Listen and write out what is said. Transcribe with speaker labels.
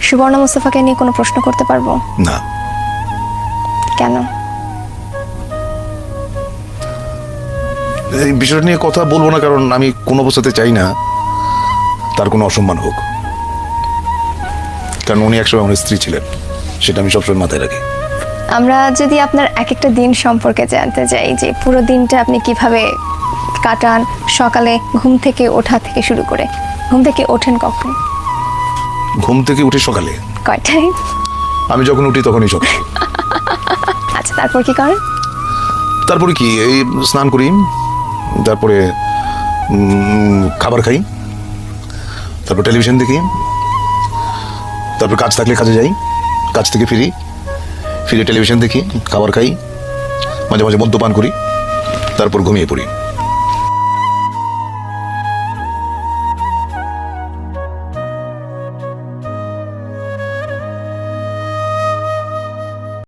Speaker 1: সুবর্ণা মুস্তাফাকে নিয়ে কোনো প্রশ্ন করতে পারবো?
Speaker 2: না।
Speaker 1: কেন?
Speaker 2: এই বিষয়টা নিয়ে কথা বলবো না, কারণ আমি কোনো অবস্থাতে চাই না তার কোনো অসম্মান হোক, কারণ উনি একসময় আমার স্ত্রী ছিলেন, সেটা আমি সবসময় মাথায় রাখি।
Speaker 1: আমরা যদি আপনার এক একটা দিন সম্পর্কে জানতে চাই, যে পুরো দিনটা আপনি কিভাবে কাটান, সকালে ঘুম থেকে ওঠা থেকে শুরু করে, ঘুম থেকে ওঠেন কখন,
Speaker 2: ঘুম থেকে উঠে সকালে
Speaker 1: কয়টায়?
Speaker 2: আমি যখন উঠি তখনই সকাল।
Speaker 1: আচ্ছা, তারপর কি করেন?
Speaker 2: তারপরে কি, এই স্নান করি, তারপরে খাবার খাই, তারপর টেলিভিশন দেখি, তারপর কাজ থাকলে কাজে যাই, কাজ থেকে ফিরে টেলিভিশন দেখি, খাবার খাই, মাঝে মাঝে মদ্যপান করি, তারপর ঘুমিয়ে পড়ি।